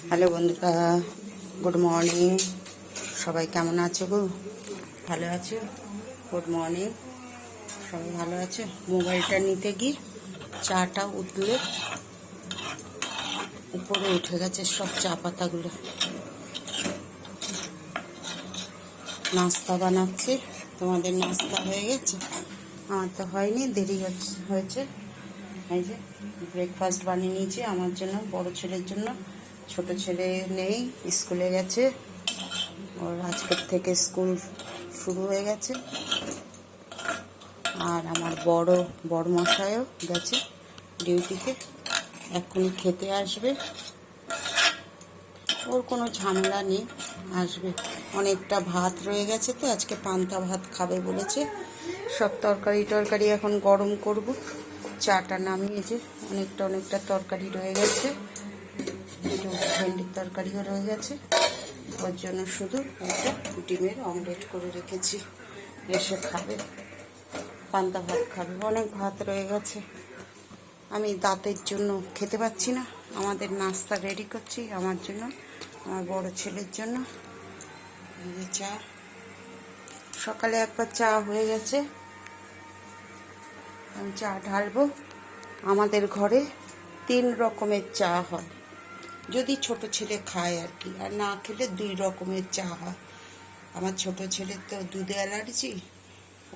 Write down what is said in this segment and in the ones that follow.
Hello বন্ধুরা, good morning. সবাই কেমন আছো গো? ভালো আছো? Good morning. সবাই ভালো আছো? মোবাইলটা নিতে গিয়ে চাটা উঠলে উপরে উঠে গেছে সব চা পাতাগুলো। নাস্তা বানাচ্ছি। তোমাদের নাস্তা হয়ে গেছে? আমার তো হয়নি, দেরি হয়েছে। এই যে ব্রেকফাস্ট বানিয়ে নিয়েছি আমার জন্য, বড় ছেলের জন্য। ছোট ছেলে নেই, স্কুলে গেছে। ওর আজকের থেকে স্কুল শুরু হয়ে গেছে। আর আমার বড় মশাইও গেছে ডিউটিতে, এক্ষুনি খেতে আসবে। ওর কোনো ঝামেলা নেই, আসবে। অনেকটা ভাত রয়ে গেছে তো আজকে পান্তা ভাত খাবে বলেছে। সব তরকারি এখন গরম করব। চাটা নামিয়েছে, অনেকটা তরকারি রয়ে গেছে। একটু ভেন্ডির তরকারিও রয়ে গেছে, ওর জন্য শুধু একটা ডিমের অমলেট করে রেখেছি। এসে খাবে, পান্তা ভাত খাবে। অনেক ভাত রয়ে গেছে, আমি দাঁতের জন্য খেতে পাচ্ছি না। আমাদের নাস্তা রেডি করছি আমার জন্য, আমার বড় ছেলের জন্য। চা সকালে একবার চা হয়ে গেছে, আমি চা ঢালবো। আমাদের ঘরে 3 রকমের চা হয়, যদি ছোট ছেলে খায় আর কি, আর না খেলে 2 রকমের চা হয়। আমার ছোট ছেলের তো দুধে অ্যালার্জি,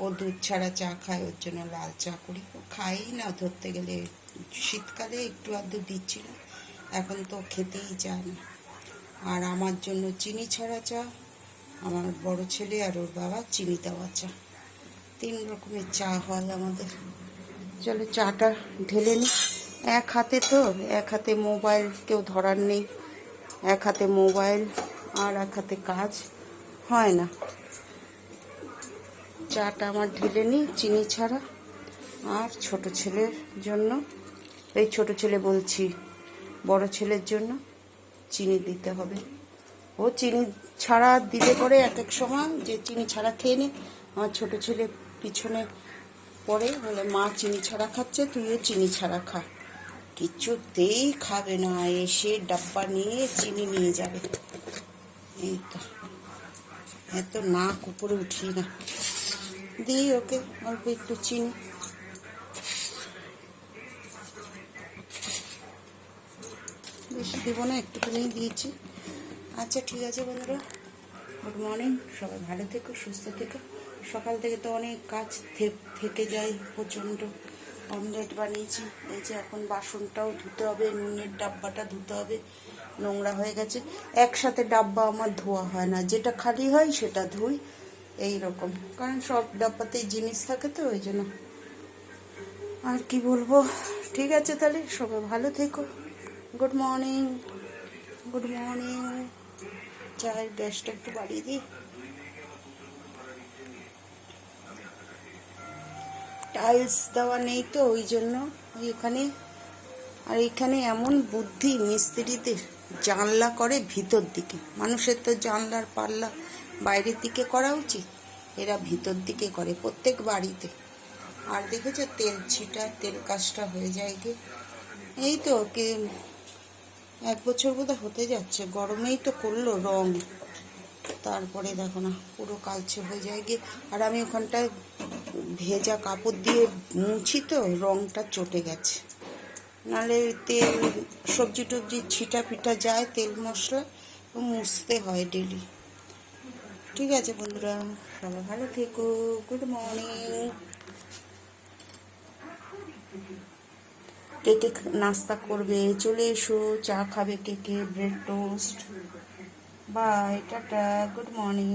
ও দুধ ছাড়া চা খায়, ওর জন্য লাল চা করি। ও খায়ই না ধরতে গেলে। শীতকালে একটু আধটু দিচ্ছিল, এখন তো খেতেই চায় না। আর আমার জন্য চিনি ছাড়া চা, আমার বড় ছেলে আর ওর বাবা চিনি দেওয়া চা। 3 রকমের চা হয় আমাদের। চলো চাটা ঢেলে নিই। এক হাতে মোবাইল, কেউ ধরার নেই। এক হাতে মোবাইল আর এক হাতে কাজ, হয় না। চাটা আমার ঢেলে নিই চিনি ছাড়া। আর ছোট ছেলের জন্য, এই ছোট ছেলে বলছি, বড় ছেলের জন্য চিনি দিতে হবে। ও চিনি ছাড়া দিতে পারে এক এক সময়, যে চিনি ছাড়া খেয়ে নে। আমার ছোট ছেলে পিছনে পড়ে বলে, মা চিনি ছাড়া খাচ্ছে, তুইও চিনি ছাড়া খা। কিছুতেই খাবে না, এসে ডাব্বা নিয়ে চিনি নিয়ে যাবে। এই তো, এত নাক উপরে উঠিয়ে না, দিই ওকে অল্প একটু চিনি। বেশি দেবো না, একটুখানি দিয়েছি। আচ্ছা ঠিক আছে বন্ধুরা, গুড মর্নিং। সবাই ভালো থেকো, সুস্থ থেকো। সকাল থেকে তো অনেক কাজ থেকে যায় প্রচণ্ড। অমলেট বানিয়েছি, এই যে এখন বাসনটাও ধুতে হবে, নুনের ডাব্বাটা ধুতে হবে, নোংরা হয়ে গেছে। একসাথে ডাব্বা আমার ধোয়া হয় না, যেটা খালি হয় সেটা ধুই এই রকম, কারণ সব ডাব্বাতেই জিনিস থাকে তো ওই জন্য। আর কি বলবো, ঠিক আছে তাহলে সবাই ভালো থেকো। Good morning, good morning. চায়ের গ্যাসটা একটু বাড়িয়ে দিই। টাইলস দেওয়া নেই তো ওই জন্য এখানে। আর এখানে এমন বুদ্ধি মিস্ত্রিদের, জানলা করে ভিতর দিকে। মানুষের তো জানলার পাল্লা বাইরের দিকে করা উচিত, এরা ভিতর দিকে করে প্রত্যেক বাড়িতে। আর দেখেছো তেল ছিটা, তেল কাজটা হয়ে যায় গে। এই তো 1 বছর বোধহয় হতে যাচ্ছে, গরমেই তো করলো রং, তারপরে দেখো না পুরো কালচে হয়ে যায় গে। আর আমি ওখানটায় ভেজা কাপড় দিয়ে মুছি তো রংটা চটে গেছে। নাহলে তেল, সবজি টবজি ছিটা পিঠা যায়, তেল মশলা মুছতে হয় ডেলি। ঠিক আছে বন্ধুরা, সবাই ভালো থেকো, গুড মর্নিং। কে কে নাস্তা করবে চলে এসো, চা খাবে কে কে, bread toast. Bye, tata, good morning.